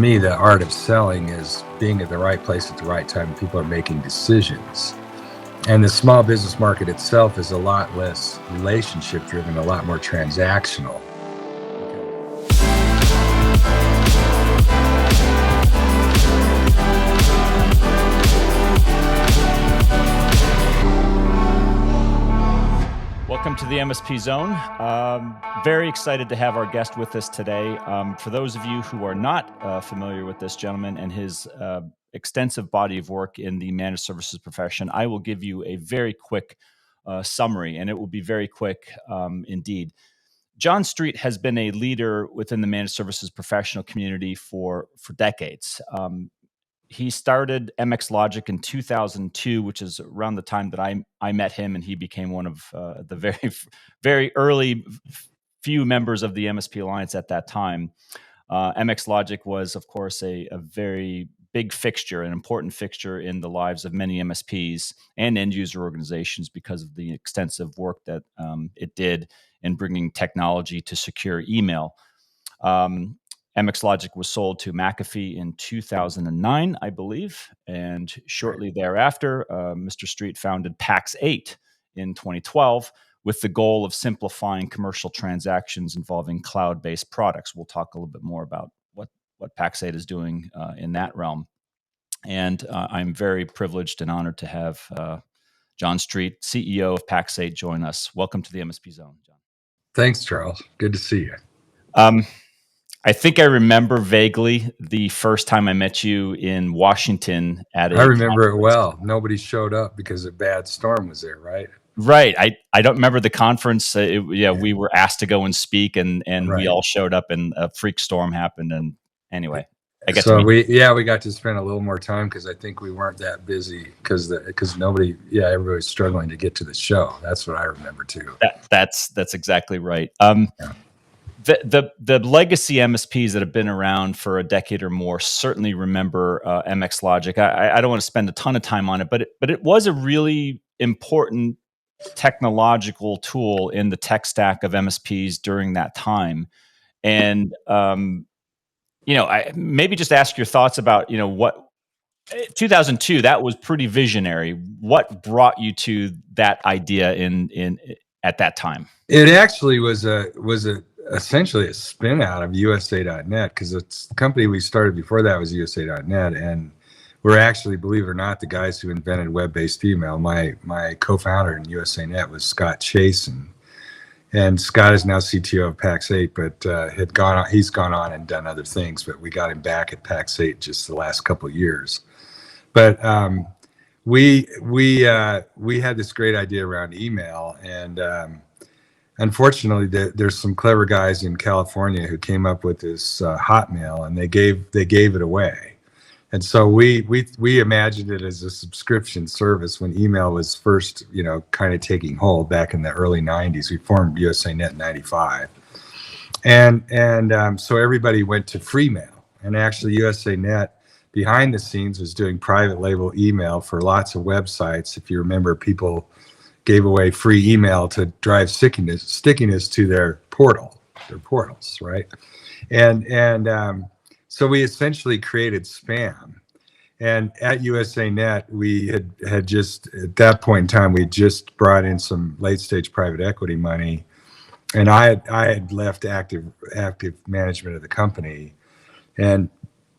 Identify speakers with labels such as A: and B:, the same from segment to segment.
A: me, the art of selling is being at the right place at the right time. People are making decisions. And the small business market itself is a lot less relationship driven, a lot more transactional.
B: Welcome to the MSP Zone. Very excited to have our guest with us today. For those of you who are not familiar with this gentleman and his extensive body of work in the managed services profession, I will give you a very quick summary, and it will be very quick indeed. John Street has been a leader within the managed services professional community for decades. He started MX Logic in 2002, which is around the time that I met him, and he became one of the very early few members of the MSP Alliance at that time. MX Logic was, of course, a very big fixture, an important fixture in the lives of many MSPs and end user organizations because of the extensive work that it did in bringing technology to secure email. MX Logic was sold to McAfee in 2009, I believe, and shortly thereafter, Mr. Street founded Pax8 in 2012 with the goal of simplifying commercial transactions involving cloud-based products. We'll talk a little bit more about what Pax8 is doing in that realm. And I'm very privileged and honored to have John Street, CEO of Pax8, join us. Welcome to the MSP Zone, John.
A: Thanks, Charles. Good to see you.
B: I think I remember vaguely the first time I met you in Washington at
A: I remember it well. Nobody showed up because a bad storm was there, right?
B: Right. I don't remember the conference. We were asked to go and speak, and
A: Right.
B: We all showed up, and a freak storm happened. And anyway,
A: we got to spend a little more time because I think we weren't that busy because everybody was struggling to get to the show. That's what I remember too.
B: That's exactly right. The legacy MSPs that have been around for a decade or more certainly remember MX Logic. I don't want to spend a ton of time on it, but it was a really important technological tool in the tech stack of MSPs during that time. And I maybe just ask your thoughts about what 2002, that was pretty visionary. What brought you to that idea in at that time?
A: It actually was essentially a spin out of USA.net, because the company we started before that was USA.net, and we're actually, believe it or not, the guys who invented web-based email. My co-founder in USA.net was Scott Chase, and Scott is now CTO of Pax8, but he's gone on and done other things, but we got him back at Pax8 just the last couple of years. But we had this great idea around email, and unfortunately, there's some clever guys in California who came up with this Hotmail, and they gave it away. And so we imagined it as a subscription service when email was first, kind of taking hold back in the early 90s. We formed USA.net in 95. And so everybody went to free mail. And actually, USA.net behind the scenes was doing private label email for lots of websites. If you remember, people gave away free email to drive stickiness to their portals, right? And so we essentially created spam. And at USA.net, we had just, at that point in time, we just brought in some late stage private equity money, and I had left active management of the company, and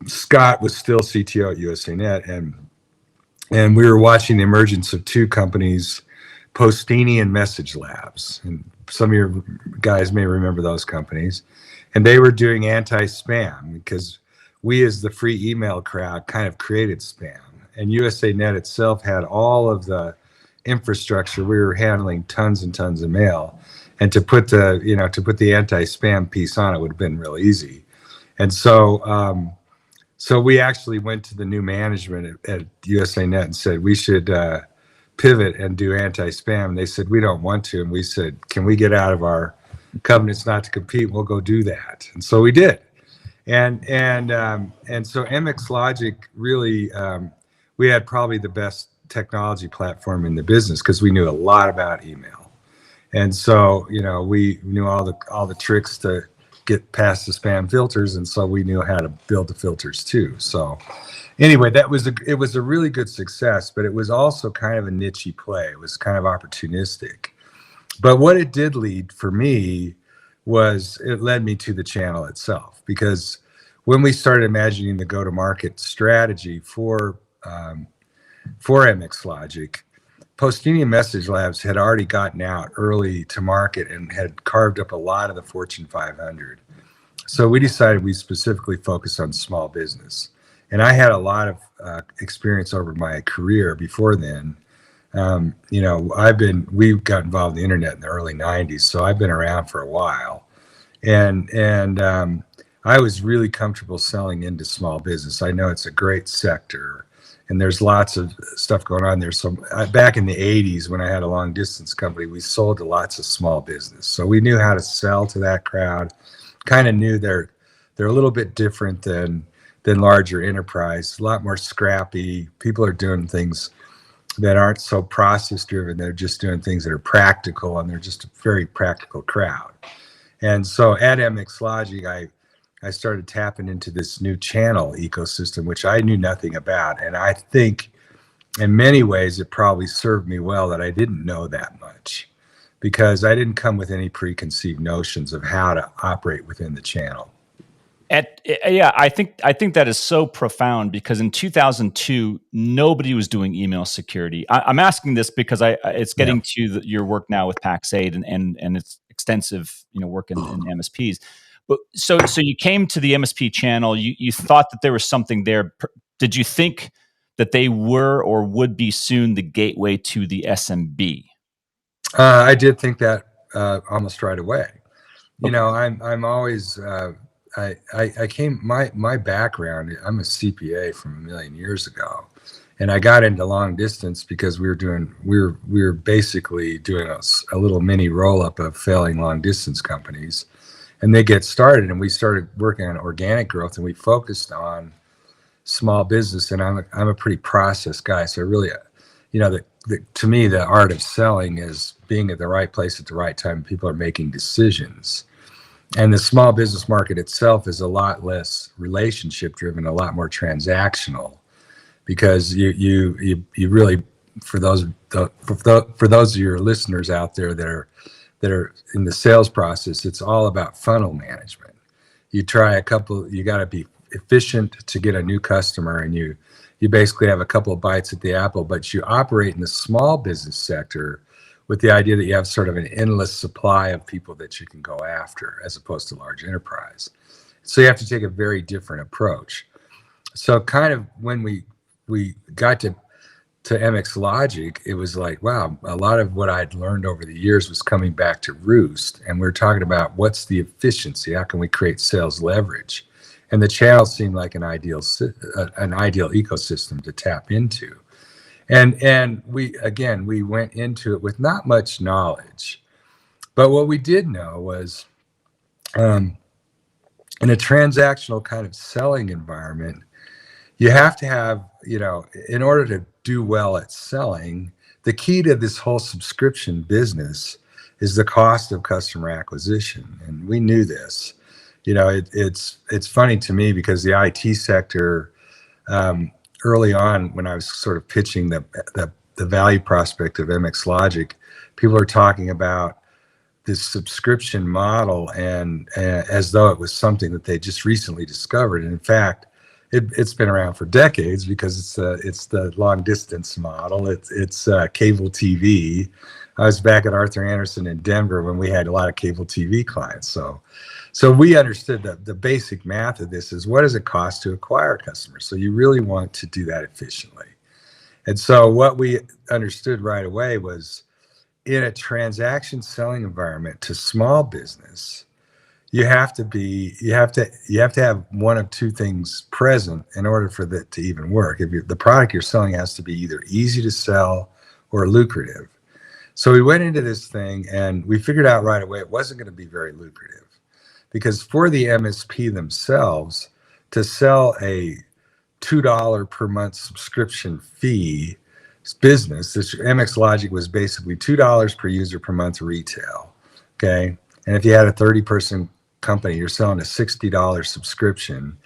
A: Scott was still CTO at USA.net, and we were watching the emergence of two companies, Postini and Message Labs, and some of your guys may remember those companies, and they were doing anti-spam because we, as the free email crowd, kind of created spam, and USA.net itself had all of the infrastructure. We were handling tons and tons of mail, and to put the anti-spam piece on it would have been real easy. And so we actually went to the new management at USA.net and said we should pivot and do anti-spam. And they said, we don't want to. And we said, can we get out of our covenants not to compete? We'll go do that. And so we did. And so MX Logic really, we had probably the best technology platform in the business because we knew a lot about email. And so, we knew all the tricks to get past the spam filters, and so we knew how to build the filters too. So anyway, it was a really good success, but it was also kind of a niche play. It was kind of opportunistic. But what it did lead for me was it led me to the channel itself, because when we started imagining the go-to-market strategy for MX Logic, Postini and Message Labs had already gotten out early to market and had carved up a lot of the Fortune 500. So we decided we specifically focus on small business. And I had a lot of experience over my career before then. You know, we got involved in the internet in the early 90s, so I've been around for a while. And I was really comfortable selling into small business. I know it's a great sector, and there's lots of stuff going on there. So back in the 80s, when I had a long distance company, we sold to lots of small business. So we knew how to sell to that crowd, kind of knew they're a little bit different than larger enterprise, a lot more scrappy. People are doing things that aren't so process driven. They're just doing things that are practical, and they're just a very practical crowd. And so at MX Logic, I started tapping into this new channel ecosystem, which I knew nothing about. And I think in many ways, it probably served me well that I didn't know that much, because I didn't come with any preconceived notions of how to operate within the channel.
B: Yeah, I think that is so profound, because in 2002, nobody was doing email security. I'm asking this because it's getting to your work now with Pax8 and its extensive work in MSPs. But so you came to the MSP channel. You thought that there was something there. Did you think that they were or would be soon the gateway to the SMB?
A: I did think that almost right away. You know, I'm always I came my background. I'm a CPA from a million years ago, and I got into long distance because we were basically doing a little mini roll up of failing long distance companies, and they get started, and we started working on organic growth, and we focused on small business. And I'm a pretty process guy, so really, to me, the art of selling is being at the right place at the right time. People are making decisions. And the small business market itself is a lot less relationship driven, a lot more transactional, because you really, for those of your listeners out there that are in the sales process, it's all about funnel management. You got to be efficient to get a new customer, and you basically have a couple of bites at the apple, but you operate in the small business sector with the idea that you have sort of an endless supply of people that you can go after, as opposed to large enterprise. So you have to take a very different approach. So kind of when we got to MX Logic, it was like, wow, a lot of what I'd learned over the years was coming back to roost. And we're talking about what's the efficiency? How can we create sales leverage? And the channel seemed like an ideal ecosystem to tap into. And we went into it with not much knowledge, but what we did know was, in a transactional kind of selling environment, you have to have, in order to do well at selling, the key to this whole subscription business is the cost of customer acquisition. And we knew this. It's funny to me, because the IT sector, early on, when I was sort of pitching the value prospect of MX Logic, people are talking about this subscription model, and as though it was something that they just recently discovered. And in fact, it's been around for decades, because it's the long distance model. It's cable TV. I was back at Arthur Andersen in Denver when we had a lot of cable TV clients. So we understood that the basic math of this is, what does it cost to acquire customers? So you really want to do that efficiently. And so what we understood right away was, in a transaction selling environment to small business, you have to have one of two things present in order for that to even work. The product you're selling has to be either easy to sell or lucrative. So we went into this thing, and we figured out right away it wasn't going to be very lucrative, because for the MSP themselves, to sell a $2 per month subscription fee business, this MX Logic was basically $2 per user per month retail. Okay. And if you had a 30-person company. You're selling a $60 subscription,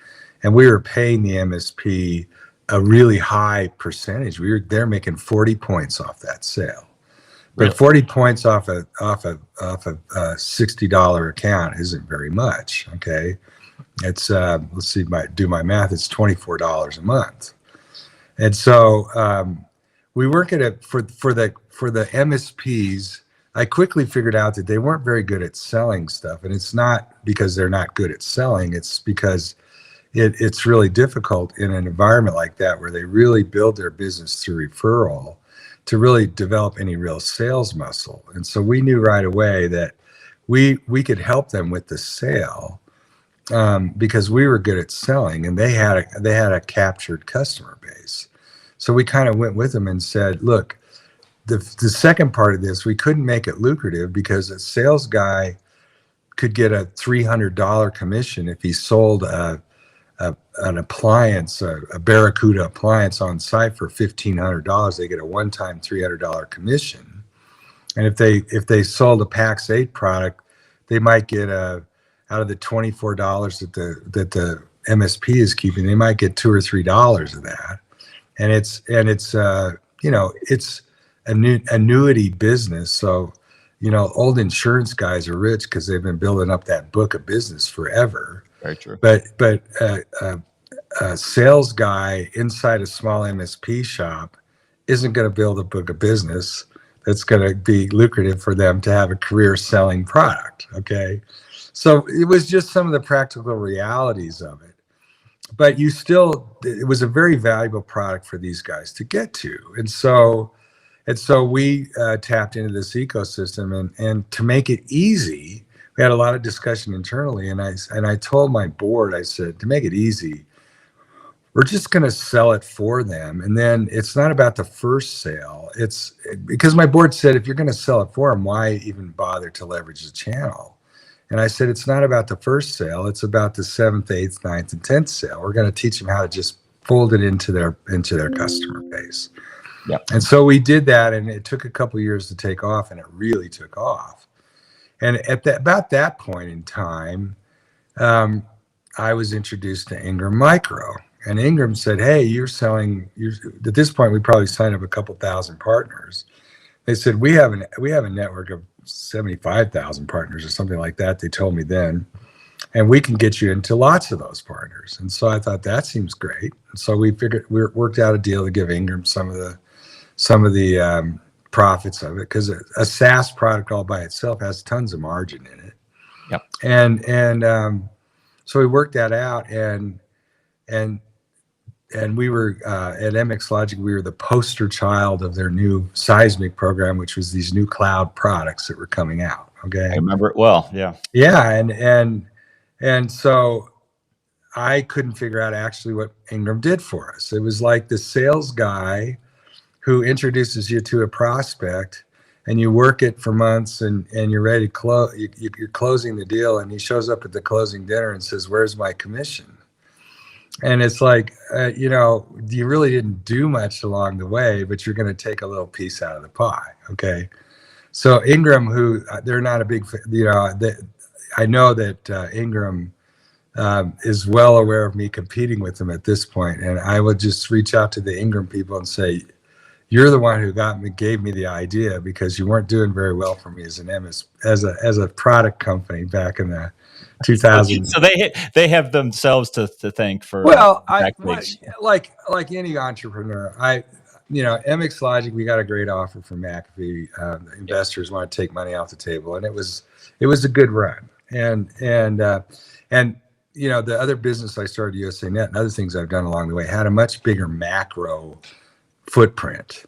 A: and we were paying the MSP a really high percentage. They're making 40 points off that sale. But
B: Really?
A: 40 points off a $60 account isn't very much. Okay, it's let's see, do my math. It's $24 a month, and so we work at it for the MSPs. I quickly figured out that they weren't very good at selling stuff, and it's not because they're not good at selling. It's because it's really difficult in an environment like that where they really build their business through referral to really develop any real sales muscle. And so we knew right away that we could help them with the sale because we were good at selling, and they had a captured customer base. So we kind of went with them and said, look, the second part of this, we couldn't make it lucrative because a sales guy could get a $300 commission if he sold an appliance, a Barracuda appliance on site for $1,500. They get a one-time $300 commission. And if they sold a Pax8 product, they might get out of the $24 that the MSP is keeping, they might get $2 or $3 of that. And it's annuity business. So, old insurance guys are rich because they've been building up that book of business forever.
B: Very true.
A: But a sales guy inside a small MSP shop isn't going to build a book of business that's going to be lucrative for them to have a career selling product. Okay. So it was just some of the practical realities of it. But it was a very valuable product for these guys to get to. And so we tapped into this ecosystem, and to make it easy, we had a lot of discussion internally. And I told my board, I said, to make it easy, we're just going to sell it for them. And then it's not about the first sale. It's because my board said, if you're going to sell it for them, why even bother to leverage the channel? And I said, it's not about the first sale. It's about the 7th, 8th, 9th, and 10th sale. We're going to teach them how to just fold it into their customer base.
B: Yep.
A: And so we did that, and it took a couple of years to take off, and it really took off. And about that point in time, I was introduced to Ingram Micro. And Ingram said, hey, at this point, we probably signed up a couple thousand partners. They said, we have a network of 75,000 partners or something like that, they told me then, and we can get you into lots of those partners. And so I thought, that seems great. And so we worked out a deal to give Ingram some of the profits of it, because a SaaS product all by itself has tons of margin in it.
B: Yep.
A: And so we worked that out, and we were at MX Logic, we were the poster child of their new seismic program, which was these new cloud products that were coming out. Okay.
B: I remember it well. Yeah.
A: Yeah. And so I couldn't figure out actually what Ingram did for us. It was like the sales guy who introduces you to a prospect, and you work it for months, and you're ready to close, you're closing the deal, and he shows up at the closing dinner and says, where's my commission? And it's like, you really didn't do much along the way, but you're going to take a little piece out of the pie. Okay. So Ingram, who they're not a big, I know that Ingram is well aware of me competing with them at this point. And I would just reach out to the Ingram people and say, you're the one who gave me the idea, because you weren't doing very well for me as as a product company back in the 2000s.
B: So they have themselves to thank for.
A: Well, like any entrepreneur, MX Logic, we got a great offer from McAfee. Investors want to take money off the table, and it was a good run. And the other business I started, USA Net, and other things I've done along the way, had a much bigger macro footprint.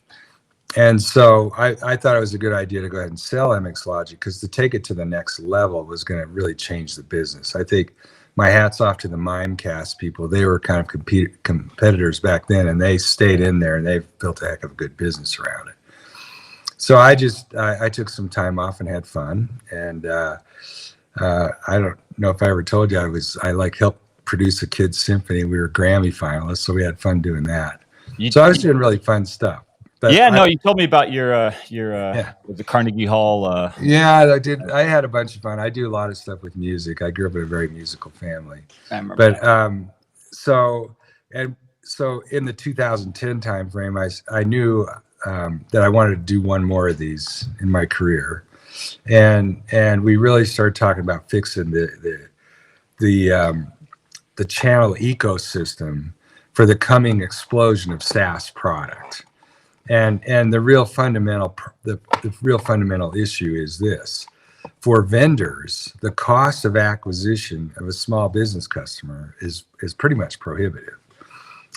A: And so I thought it was a good idea to go ahead and sell MX Logic, because to take it to the next level was going to really change the business. I think my hat's off to the Mimecast people. They were kind of competitors back then, and they stayed in there, and they've built a heck of a good business around it. So I took some time off and had fun. And I don't know if I ever told you, I helped produce a kids symphony. We were Grammy finalists, so we had fun doing that. So I was doing really fun stuff. But
B: Yeah, no, you told me about your
A: yeah,
B: the Carnegie Hall.
A: yeah, I did. I had a bunch of fun. I do a lot of stuff with music. I grew up in a very musical family.
B: I remember
A: But
B: that.
A: so and so in the 2010 timeframe, I knew that I wanted to do one more of these in my career, and we really started talking about fixing the channel ecosystem for the coming explosion of SaaS product. And the real fundamental issue is this: for vendors, the cost of acquisition of a small business customer is pretty much prohibitive.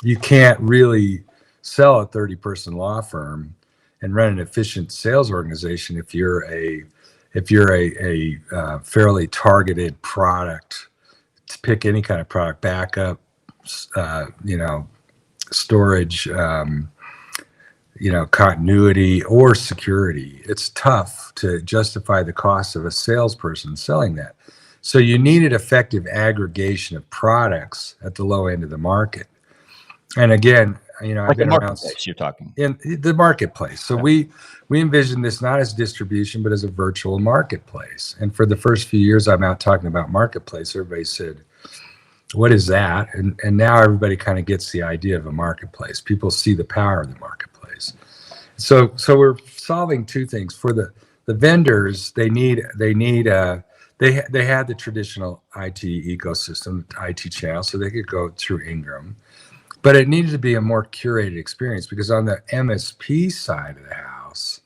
A: You can't really sell a 30-person law firm and run an efficient sales organization if you're a fairly targeted product. To pick any kind of product, backup, storage, continuity, or security. It's tough to justify the cost of a salesperson selling that. So you needed effective aggregation of products at the low end of the market. And again, I've
B: Like the
A: been around
B: marketplace you're talking.
A: in the marketplace. So we envision this not as distribution, but as a virtual marketplace. And for the first few years I'm out talking about marketplace, everybody said, what is that? And now everybody kind of gets the idea of a marketplace. People see the power of the marketplace. So we're solving two things for the vendors. They had the traditional IT ecosystem, IT channel, so they could go through Ingram, but it needed to be a more curated experience, because on the MSP side of the house,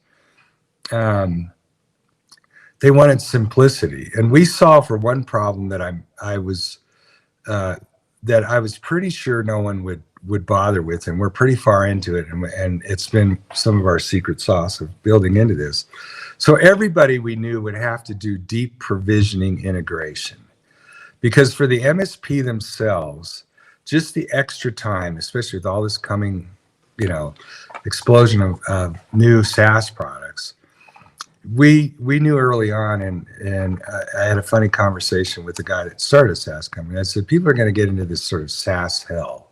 A: they wanted simplicity, and we saw for one problem that I was pretty sure no one would bother with, and we're pretty far into it, and it's been some of our secret sauce of building into this. So everybody we knew would have to do deep provisioning integration, because for the MSP themselves, just the extra time, especially with all this coming, explosion of new SaaS products, we knew early on, and I had a funny conversation with the guy that started a SaaS company. I said, people are going to get into this sort of SaaS hell,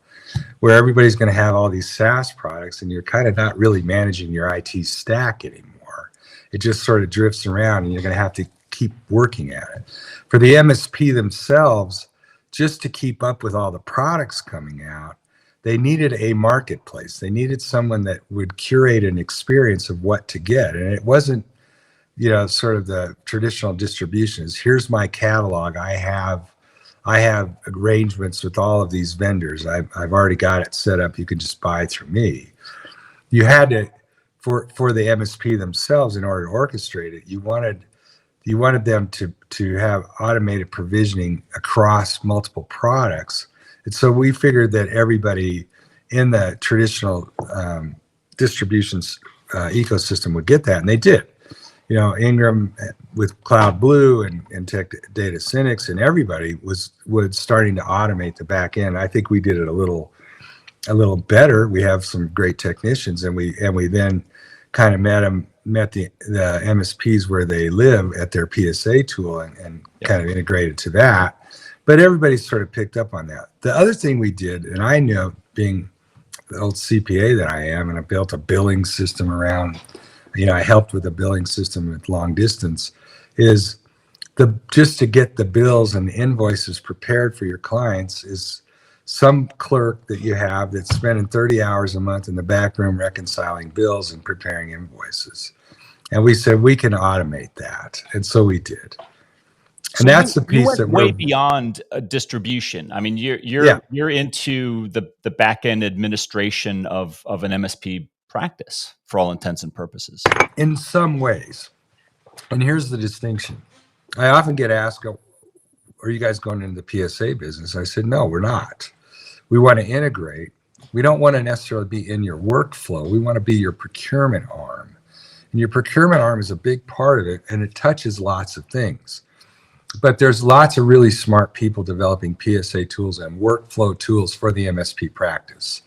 A: where everybody's going to have all these SaaS products, and you're kind of not really managing your IT stack anymore. It just sort of drifts around, and you're going to have to keep working at it. For the MSP themselves, just to keep up with all the products coming out, they needed a marketplace. They needed someone that would curate an experience of what to get. And it wasn't, sort of the traditional distribution is, here's my catalog. I have arrangements with all of these vendors. I've already got it set up. You can just buy through me. You had to, for the MSP themselves, in order to orchestrate it, you wanted them to have automated provisioning across multiple products. And so we figured that everybody in the traditional distributions ecosystem would get that, and they did. Ingram with Cloud Blue and Tech Data Cynics, and everybody was starting to automate the back end. I think we did it a little better. We have some great technicians, and we then kind of met the MSPs where they live at their PSA tool, and kind of integrated to that. But everybody sort of picked up on that. The other thing we did, and I know, being the old CPA that I am, and I built a billing system around, I helped with the billing system with long distance, is just to get the bills and invoices prepared for your clients, is some clerk that you have that's spending 30 hours a month in the back room reconciling bills and preparing invoices. And we said, we can automate that. And so we did. And that's the piece that
B: way beyond distribution. I mean, you're into the back end administration of an MSP practice for all intents and purposes.
A: In some ways. And here's the distinction. I often get asked, are you guys going into the PSA business? I said, no, we're not. We want to integrate. We don't want to necessarily be in your workflow. We want to be your procurement arm. And your procurement arm is a big part of it, and it touches lots of things. But there's lots of really smart people developing PSA tools and workflow tools for the MSP practice.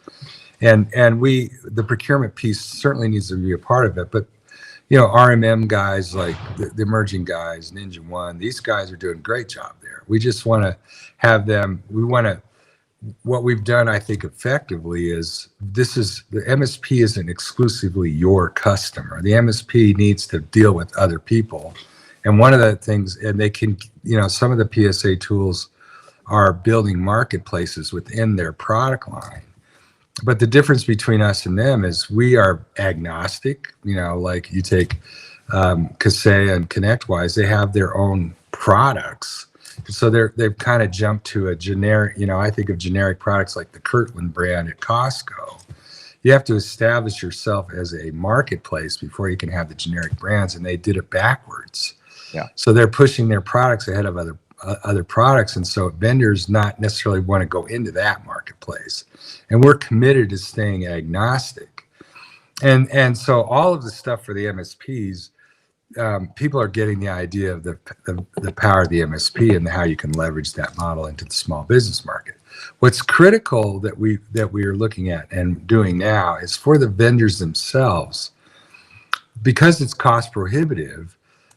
A: And the procurement piece certainly needs to be a part of it. But, RMM guys like the emerging guys, Ninja One, these guys are doing a great job there. We just want to have them, we want to what we've done, I think, effectively is the MSP isn't exclusively your customer. The MSP needs to deal with other people. And one of the things, and they can, some of the PSA tools are building marketplaces within their product line. But the difference between us and them is we are agnostic. Like you take Kaseya and ConnectWise, they have their own products. So they've kind of jumped to a generic, I think of generic products like the Kirtland brand at Costco. You have to establish yourself as a marketplace before you can have the generic brands, and they did it backwards.
B: Yeah.
A: So they're pushing their products ahead of other products, and so vendors not necessarily want to go into that marketplace. And we're committed to staying agnostic. And so all of the stuff for the MSPs, people are getting the idea of the power of the MSP and how you can leverage that model into the small business market. What's critical that we are looking at and doing now is for the vendors themselves, because it's cost prohibitive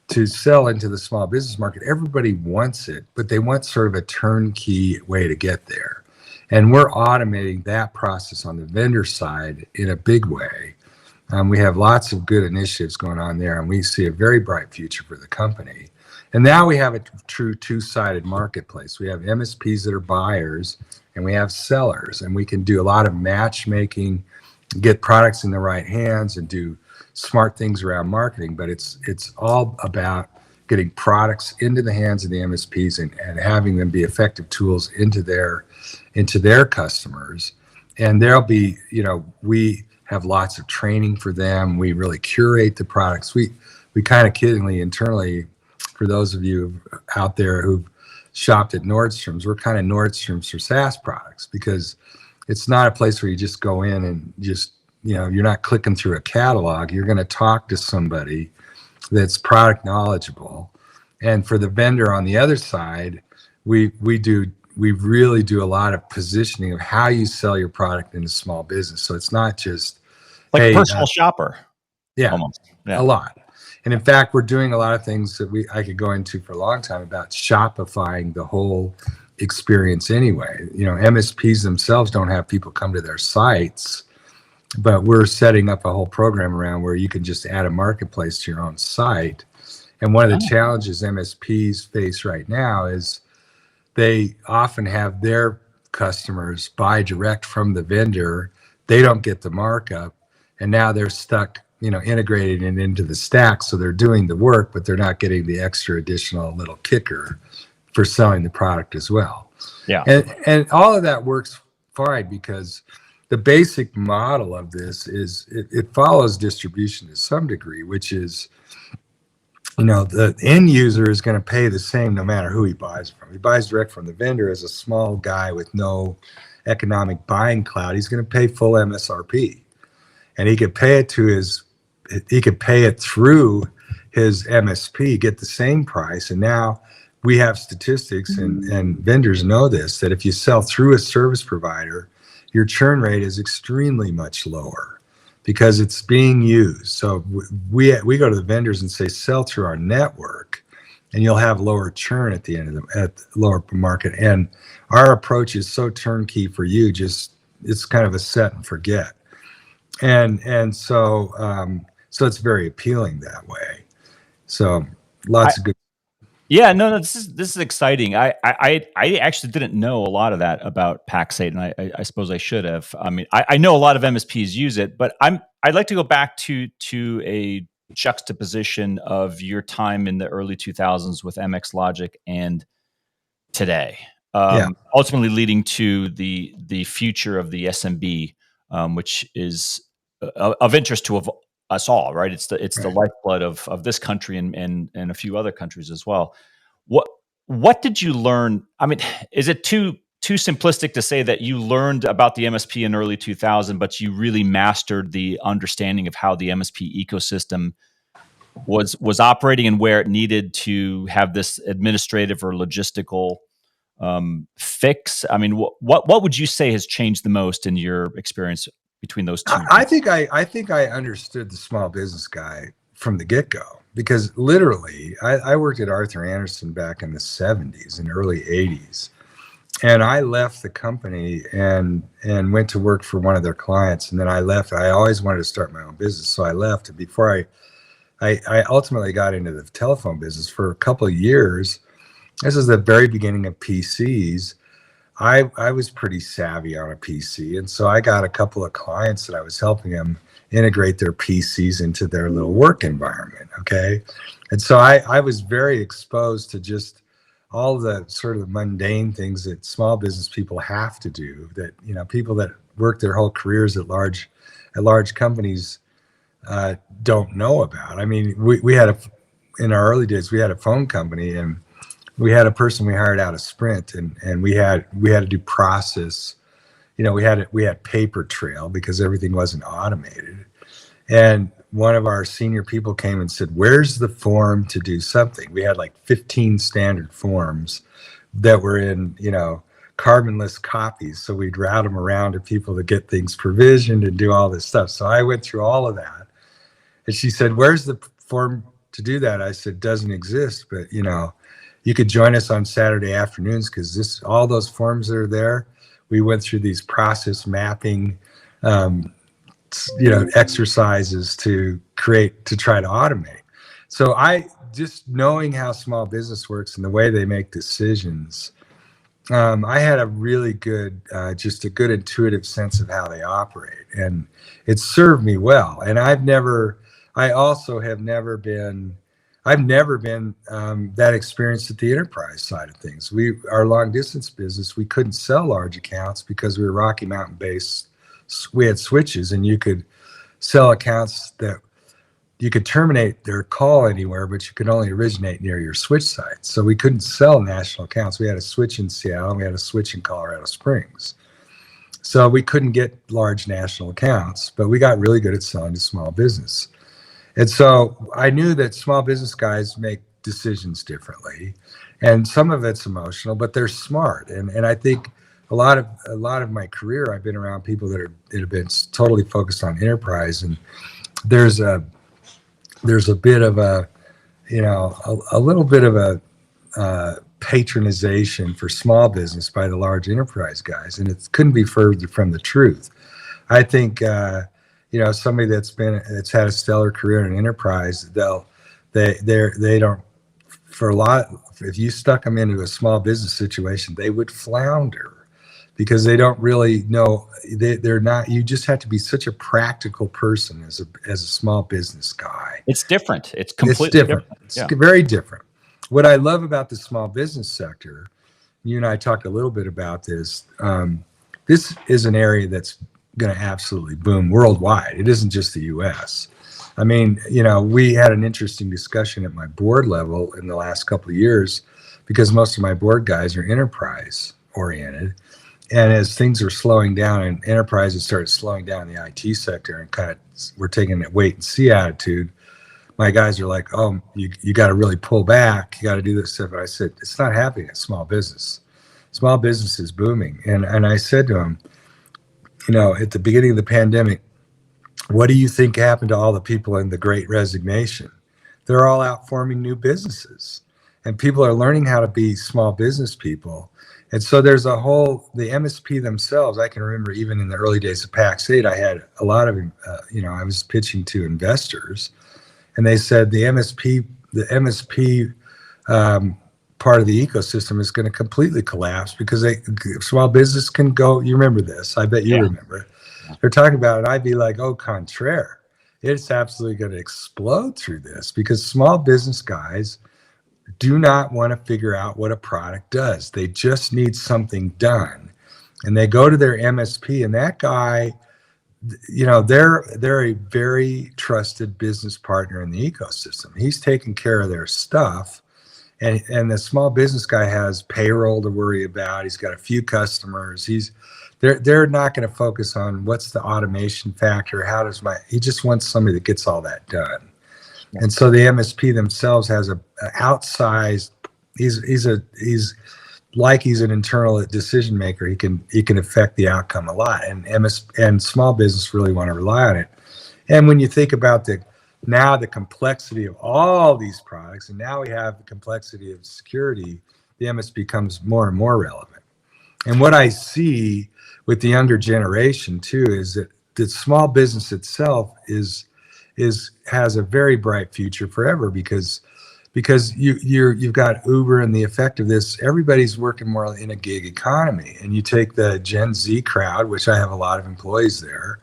A: to sell into the small business market. Everybody wants it, but they want sort of a turnkey way to get there. And we're automating that process on the vendor side in a big way. We have lots of good initiatives going on there, and we see a very bright future for the company. And now we have a true two-sided marketplace. We have MSPs that are buyers, and we have sellers, and we can do a lot of matchmaking, get products in the right hands, and do smart things around marketing. But it's all about getting products into the hands of the MSPs and having them be effective tools into their customers. And there'll be, we have lots of training for them. We really curate the products. We kind of kiddingly internally, for those of you out there who've shopped at Nordstrom's, we're kind of Nordstrom's for SaaS products, because it's not a place where you just go in and just, you're not clicking through a catalog. You're going to talk to somebody that's product knowledgeable. And for the vendor on the other side, we really do a lot of positioning of how you sell your product in a small business. So it's not just
B: like a personal shopper.
A: Yeah,
B: almost. Yeah,
A: a lot. And in fact, we're doing a lot of things that I could go into for a long time about shopifying the whole experience anyway. MSPs themselves don't have people come to their sites, but we're setting up a whole program around where you can just add a marketplace to your own site. And one of the challenges MSPs face right now is they often have their customers buy direct from the vendor. They don't get the markup, and now they're stuck, integrating it into the stack. So they're doing the work, but they're not getting the extra additional little kicker for selling the product as well.
B: Yeah.
A: And all of that works fine, because the basic model of this is it follows distribution to some degree, which is, the end user is going to pay the same no matter who he buys from. He buys direct from the vendor as a small guy with no economic buying clout. He's going to pay full MSRP, and he could pay it through his MSP, get the same price. And now we have statistics, and vendors know this, that if you sell through a service provider, your churn rate is extremely much lower because it's being used. So we go to the vendors and say, sell through our network, and you'll have lower churn at the end of at the lower market. And our approach is so turnkey for you, it's kind of a set and forget. And so it's very appealing that way. So lots of good.
B: Yeah, no, this is exciting. I actually didn't know a lot of that about Pax8, and I suppose I should have. I mean, I know a lot of MSPs use it, but I'd like to go back to a juxtaposition of your time in the early 2000s with MX Logic and today. Ultimately leading to the future of the SMB, which is of interest to us all, right? It's the lifeblood of this country and a few other countries as well. What did you learn? I mean, is it too simplistic to say that you learned about the MSP in early 2000, but you really mastered the understanding of how the MSP ecosystem was operating and where it needed to have this administrative or logistical fix? I mean, what would you say has changed the most in your experience between those two?
A: I think I understood the small business guy from the get-go, because literally I worked at Arthur Andersen back in the 70s and early 80s, And I left the company and went to work for one of their clients. And then I left. I always wanted to start my own business, so I left. And before I ultimately got into the telephone business for a couple of years. This is the very beginning of PCs. I was pretty savvy on a PC, and so I got a couple of clients that I was helping them integrate their PCs into their little work environment. Okay, and so I was very exposed to just all the sort of mundane things that small business people have to do. That people that work their whole careers at large companies don't know about. I mean, we had in our early days we had a phone company, and we had a person we hired out of Sprint, and we had to do process. We had paper trail because everything wasn't automated. And one of our senior people came and said, "Where's the form to do something?" We had like 15 standard forms that were in, carbonless copies. So we'd route them around to people to get things provisioned and do all this stuff. So I went through all of that. And she said, "Where's the form to do that?" I said, "Doesn't exist, but you could join us on Saturday afternoons because all those forms that are there, we went through these process mapping, exercises to try to automate." So I just knowing how small business works and the way they make decisions, I had a really good, just a good intuitive sense of how they operate, and it served me well. And I also have never been that experienced at the enterprise side of things. Our long distance business, we couldn't sell large accounts because we were Rocky Mountain based. We had switches, and you could sell accounts that you could terminate their call anywhere, but you could only originate near your switch site. So we couldn't sell national accounts. We had a switch in Seattle, and we had a switch in Colorado Springs. So we couldn't get large national accounts, but we got really good at selling to small business. And so I knew that small business guys make decisions differently, and some of it's emotional, but they're smart. And I think a lot of my career, I've been around people that have been totally focused on enterprise, and there's a bit of a little bit of a patronization for small business by the large enterprise guys, and it couldn't be further from the truth. I think somebody that's had a stellar career in enterprise, they don't, for a lot, if you stuck them into a small business situation, they would flounder because they don't really know. They're not. You just have to be such a practical person as a small business guy.
B: It's different. It's completely different.
A: It's very different. What I love about the small business sector, you and I talked a little bit about this. This is an area that's going to absolutely boom worldwide. It isn't just the U.S. I mean, we had an interesting discussion at my board level in the last couple of years because most of my board guys are enterprise oriented. And as things are slowing down and enterprises started slowing down in the IT sector and kind of we're taking a wait and see attitude, my guys are like, "Oh, you got to really pull back. You got to do this stuff." And I said, "It's not happening at small business. Small business is booming." And I said to them, at the beginning of the pandemic, what do you think happened to all the people in the Great Resignation? They're all out forming new businesses, and people are learning how to be small business people. And so there's the MSP themselves. I can remember even in the early days of Pax8, I had a lot of, I was pitching to investors, and they said the MSP part of the ecosystem is going to completely collapse because small business can go. You remember this? I bet you remember. They're talking about it. I'd be like, "Au contraire, it's absolutely going to explode through this because small business guys do not want to figure out what a product does. They just need something done. And they go to their MSP, and that guy, they're a very trusted business partner in the ecosystem. He's taking care of their stuff. And the small business guy has payroll to worry about. He's got a few customers. They're not going to focus on what's the automation factor. He just wants somebody that gets all that done. And so the MSP themselves has a outsized. He's an internal decision maker. He can affect the outcome a lot. And small business really want to rely on it. And when you think about the complexity of all these products, and now we have the complexity of security, the MSP becomes more and more relevant. And what I see with the younger generation too is that the small business itself has a very bright future forever, because you've got Uber, and the effect of this, everybody's working more in a gig economy. And you take the Gen Z crowd, which I have a lot of employees there,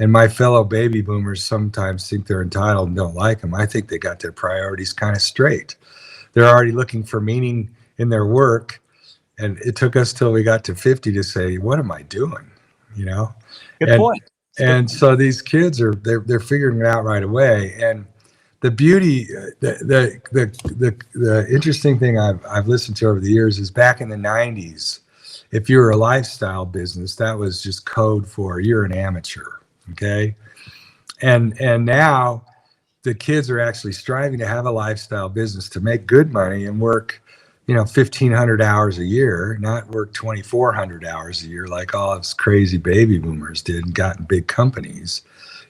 A: and my fellow baby boomers sometimes think they're entitled and don't like them. I think they got their priorities kind of straight. They're already looking for meaning in their work. And it took us till we got to 50 to say, what am I doing? You know?
B: Good point.
A: And so these kids they're figuring it out right away. And the beauty, the interesting thing I've listened to over the years is, back in the 90s, if you were a lifestyle business, that was just code for you're an amateur. Okay. And now the kids are actually striving to have a lifestyle business, to make good money and work, 1,500 hours a year, not work 2,400 hours a year like all us crazy baby boomers did and got in big companies.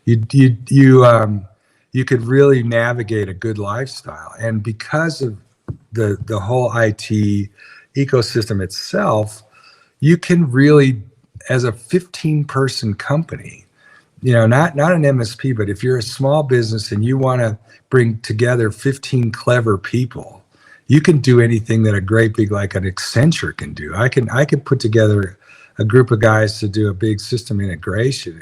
A: You could really navigate a good lifestyle. And because of the whole IT ecosystem itself, you can really, as a 15-person company, not an MSP, but if you're a small business and you want to bring together 15 clever people, you can do anything that a great big, like an Accenture, can do. I can put together a group of guys to do a big system integration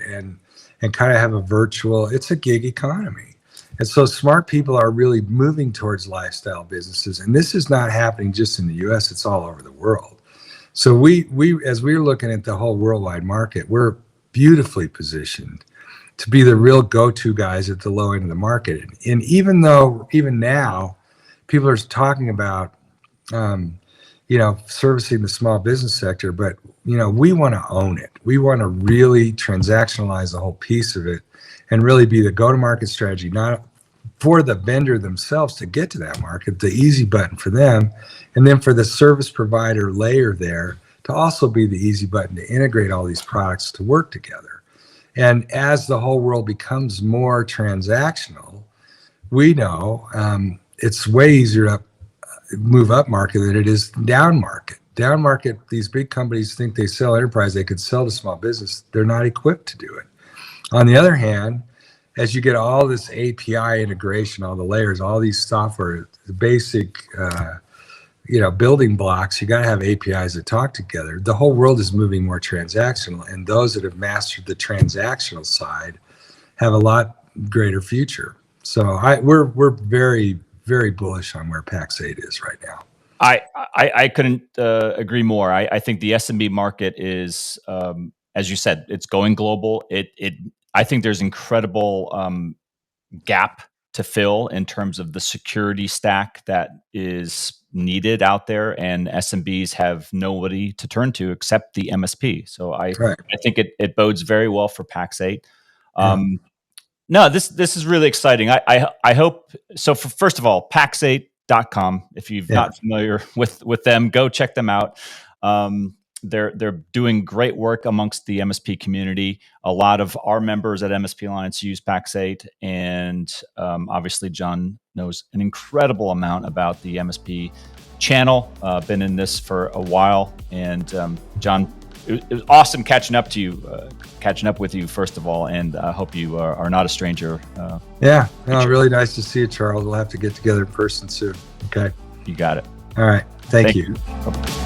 A: and kind of have a virtual, it's a gig economy. And so smart people are really moving towards lifestyle businesses. And this is not happening just in the US, it's all over the world. So we as we're looking at the whole worldwide market, we're beautifully positioned to be the real go-to guys at the low end of the market. And even now, people are talking about, servicing the small business sector, but, we want to own it. We want to really transactionalize the whole piece of it and really be the go-to-market strategy, not for the vendor themselves to get to that market, the easy button for them, and then for the service provider layer there to also be the easy button to integrate all these products to work together. And as the whole world becomes more transactional, we know it's way easier to move up market than it is down market. Down market, these big companies think they sell enterprise, they could sell to small business. They're not equipped to do it. On the other hand, as you get all this API integration, all the layers, all these software, the basic building blocks, you got to have APIs that talk together. The whole world is moving more transactional, and those that have mastered the transactional side have a lot greater future. So we're very, very bullish on where Pax8 is right now.
B: I couldn't agree more. I think the SMB market is, as you said, it's going global. I think there's incredible gap to fill in terms of the security stack that is needed out there, and SMBs have nobody to turn to except the MSP. So I think it bodes very well for Pax8. No, this is really exciting. I hope so. First of all, Pax8.com. If you're not familiar with them, go check them out. They're doing great work amongst the MSP community. A lot of our members at MSP Alliance use Pax8, and obviously John knows an incredible amount about the MSP channel. Been in this for a while, and John, it was awesome catching up with you first of all, and I hope you are not a stranger.
A: Really nice to see you, Charles. We'll have to get together in person soon. Okay,
B: you got it.
A: All right, thank you.
B: Bye-bye.